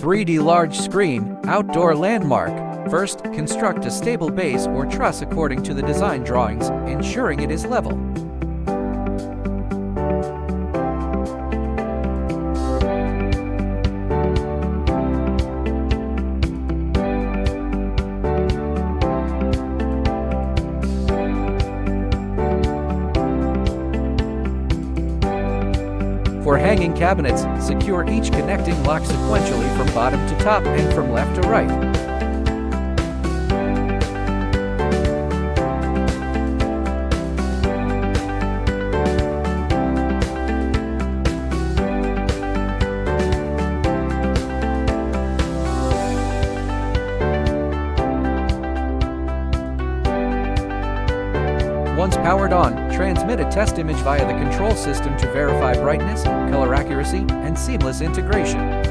3D large screen, outdoor landmark. First, construct a stable base or truss according to the design drawings, ensuring it is level. For hanging cabinets, secure each connecting lock sequentially from bottom to top and from left to right. Once powered on, transmit a test image via the control system to verify brightness, color accuracy, and seamless integration.